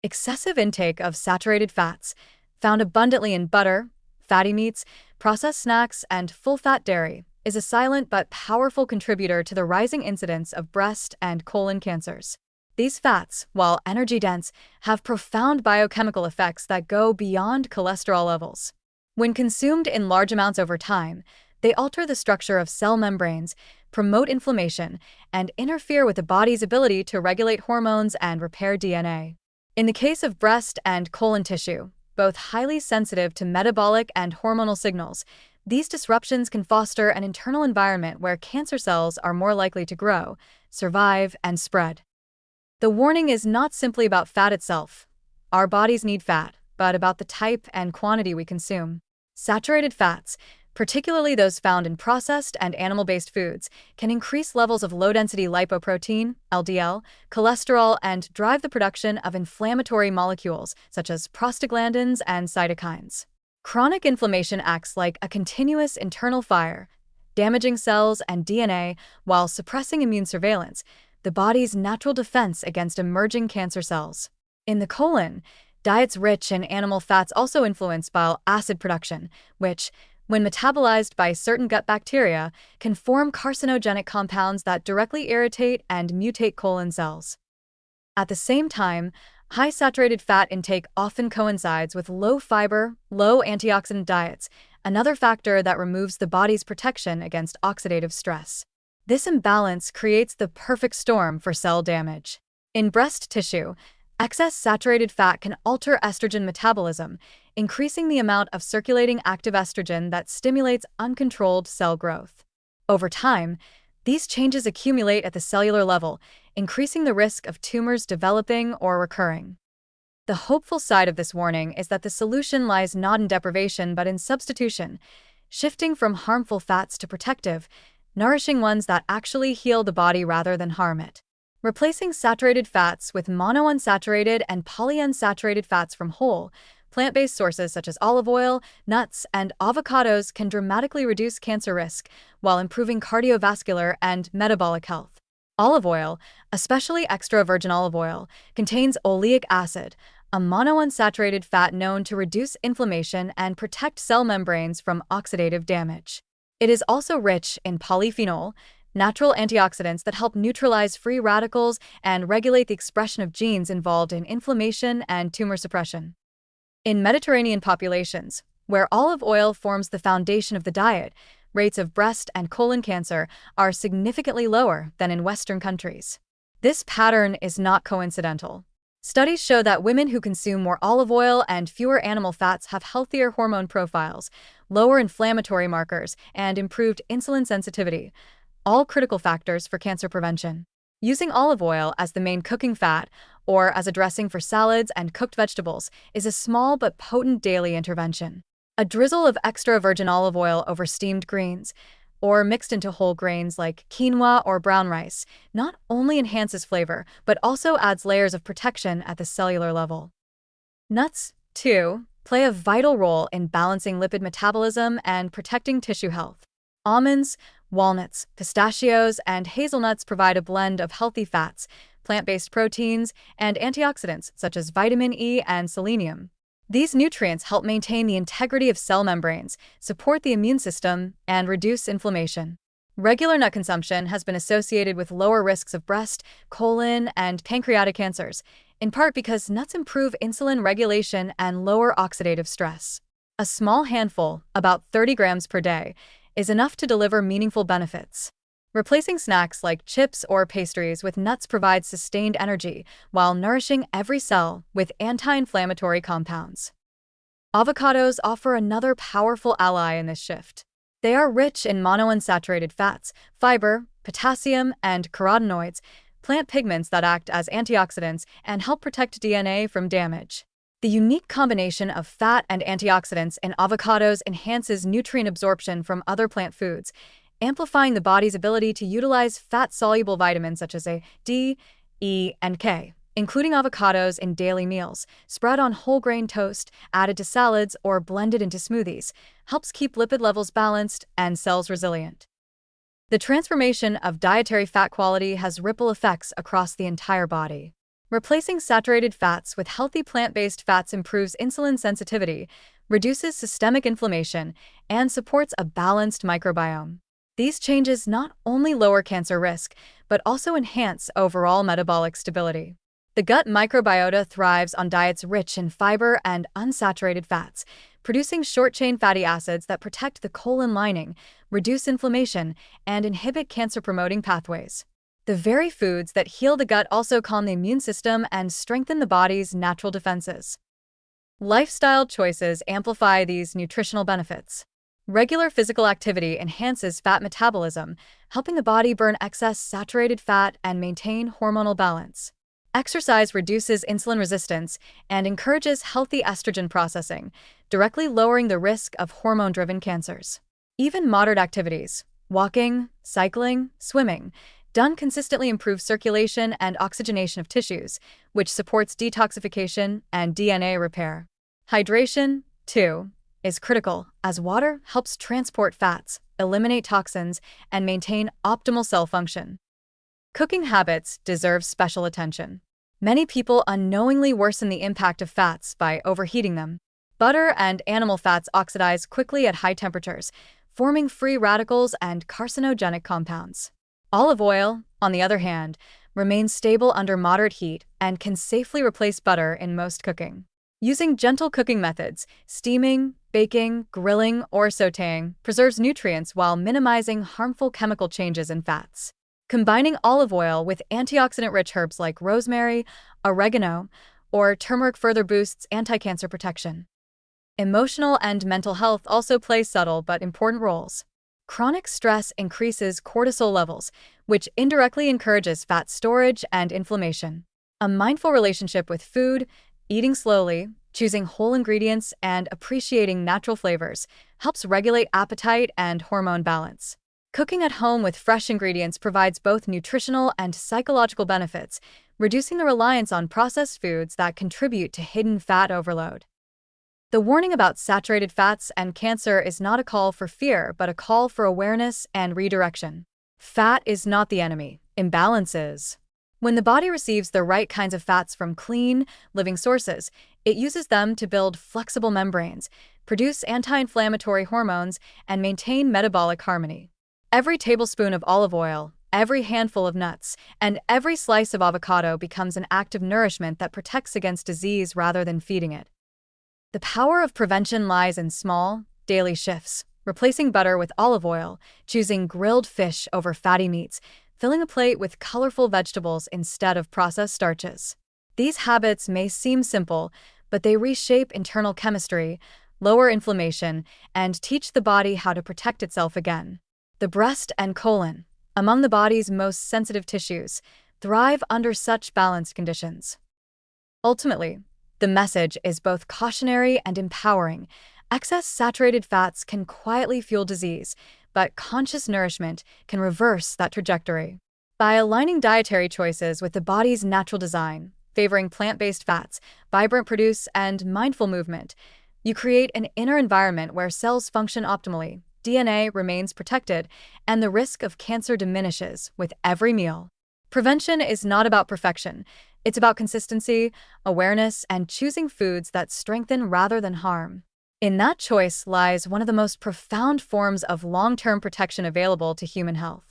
Excessive intake of saturated fats, found abundantly in butter, fatty meats, processed snacks, and full-fat dairy, is a silent but powerful contributor to the rising incidence of breast and colon cancers. These fats, while energy-dense, have profound biochemical effects that go beyond cholesterol levels. When consumed in large amounts over time, they alter the structure of cell membranes, promote inflammation, and interfere with the body's ability to regulate hormones and repair DNA. In the case of breast and colon tissue, both highly sensitive to metabolic and hormonal signals, these disruptions can foster an internal environment where cancer cells are more likely to grow, survive, and spread. The warning is not simply about fat itself. Our bodies need fat, but about the type and quantity we consume. Saturated fats, particularly those found in processed and animal-based foods, can increase levels of low-density lipoprotein, LDL, cholesterol, and drive the production of inflammatory molecules such as prostaglandins and cytokines. Chronic inflammation acts like a continuous internal fire, damaging cells and DNA while suppressing immune surveillance, the body's natural defense against emerging cancer cells. In the colon, diets rich in animal fats also influence bile acid production, which, when metabolized by certain gut bacteria, can form carcinogenic compounds that directly irritate and mutate colon cells. At the same time, high saturated fat intake often coincides with low fiber, low antioxidant diets, another factor that removes the body's protection against oxidative stress. This imbalance creates the perfect storm for cell damage. In breast tissue, excess saturated fat can alter estrogen metabolism, increasing the amount of circulating active estrogen that stimulates uncontrolled cell growth. Over time, these changes accumulate at the cellular level, increasing the risk of tumors developing or recurring. The hopeful side of this warning is that the solution lies not in deprivation but in substitution, shifting from harmful fats to protective, nourishing ones that actually heal the body rather than harm it. Replacing saturated fats with monounsaturated and polyunsaturated fats from whole, plant-based sources such as olive oil, nuts, and avocados can dramatically reduce cancer risk while improving cardiovascular and metabolic health. Olive oil, especially extra virgin olive oil, contains oleic acid, a monounsaturated fat known to reduce inflammation and protect cell membranes from oxidative damage. It is also rich in polyphenol, natural antioxidants that help neutralize free radicals and regulate the expression of genes involved in inflammation and tumor suppression. In Mediterranean populations, where olive oil forms the foundation of the diet, rates of breast and colon cancer are significantly lower than in Western countries. This pattern is not coincidental. Studies show that women who consume more olive oil and fewer animal fats have healthier hormone profiles, lower inflammatory markers, and improved insulin sensitivity, all critical factors for cancer prevention. Using olive oil as the main cooking fat, or as a dressing for salads and cooked vegetables, is a small but potent daily intervention. A drizzle of extra virgin olive oil over steamed greens, or mixed into whole grains like quinoa or brown rice, not only enhances flavor, but also adds layers of protection at the cellular level. Nuts, too, play a vital role in balancing lipid metabolism and protecting tissue health. Almonds, walnuts, pistachios, and hazelnuts provide a blend of healthy fats, plant-based proteins, and antioxidants such as vitamin E and selenium. These nutrients help maintain the integrity of cell membranes, support the immune system, and reduce inflammation. Regular nut consumption has been associated with lower risks of breast, colon, and pancreatic cancers, in part because nuts improve insulin regulation and lower oxidative stress. A small handful, about 30 grams per day, is enough to deliver meaningful benefits. Replacing snacks like chips or pastries with nuts provides sustained energy while nourishing every cell with anti-inflammatory compounds. Avocados offer another powerful ally in this shift. They are rich in monounsaturated fats, fiber, potassium, and carotenoids, plant pigments that act as antioxidants and help protect DNA from damage. The unique combination of fat and antioxidants in avocados enhances nutrient absorption from other plant foods, amplifying the body's ability to utilize fat-soluble vitamins such as A, D, E, and K, including avocados in daily meals, spread on whole grain toast, added to salads, or blended into smoothies, helps keep lipid levels balanced and cells resilient. The transformation of dietary fat quality has ripple effects across the entire body. Replacing saturated fats with healthy plant-based fats improves insulin sensitivity, reduces systemic inflammation, and supports a balanced microbiome. These changes not only lower cancer risk, but also enhance overall metabolic stability. The gut microbiota thrives on diets rich in fiber and unsaturated fats, producing short-chain fatty acids that protect the colon lining, reduce inflammation, and inhibit cancer-promoting pathways. The very foods that heal the gut also calm the immune system and strengthen the body's natural defenses. Lifestyle choices amplify these nutritional benefits. Regular physical activity enhances fat metabolism, helping the body burn excess saturated fat and maintain hormonal balance. Exercise reduces insulin resistance and encourages healthy estrogen processing, directly lowering the risk of hormone-driven cancers. Even moderate activities, walking, cycling, swimming, done consistently improve circulation and oxygenation of tissues, which supports detoxification and DNA repair. Hydration, too, is critical, as water helps transport fats, eliminate toxins, and maintain optimal cell function. Cooking habits deserve special attention. Many people unknowingly worsen the impact of fats by overheating them. Butter and animal fats oxidize quickly at high temperatures, forming free radicals and carcinogenic compounds. Olive oil, on the other hand, remains stable under moderate heat and can safely replace butter in most cooking. Using gentle cooking methods, steaming, baking, grilling, or sautéing preserves nutrients while minimizing harmful chemical changes in fats. Combining olive oil with antioxidant-rich herbs like rosemary, oregano, or turmeric further boosts anti-cancer protection. Emotional and mental health also play subtle but important roles. Chronic stress increases cortisol levels, which indirectly encourages fat storage and inflammation. A mindful relationship with food, eating slowly, choosing whole ingredients, and appreciating natural flavors helps regulate appetite and hormone balance. Cooking at home with fresh ingredients provides both nutritional and psychological benefits, reducing the reliance on processed foods that contribute to hidden fat overload. The warning about saturated fats and cancer is not a call for fear, but a call for awareness and redirection. Fat is not the enemy, imbalance is. When the body receives the right kinds of fats from clean, living sources, it uses them to build flexible membranes, produce anti-inflammatory hormones, and maintain metabolic harmony. Every tablespoon of olive oil, every handful of nuts, and every slice of avocado becomes an act of nourishment that protects against disease rather than feeding it. The power of prevention lies in small, daily shifts, replacing butter with olive oil, choosing grilled fish over fatty meats, filling a plate with colorful vegetables instead of processed starches. These habits may seem simple, but they reshape internal chemistry, lower inflammation, and teach the body how to protect itself again. The breast and colon, among the body's most sensitive tissues, thrive under such balanced conditions. Ultimately, the message is both cautionary and empowering. Excess saturated fats can quietly fuel disease, but conscious nourishment can reverse that trajectory. By aligning dietary choices with the body's natural design, favoring plant-based fats, vibrant produce, and mindful movement, you create an inner environment where cells function optimally, DNA remains protected, and the risk of cancer diminishes with every meal. Prevention is not about perfection. It's about consistency, awareness, and choosing foods that strengthen rather than harm. In that choice lies one of the most profound forms of long-term protection available to human health.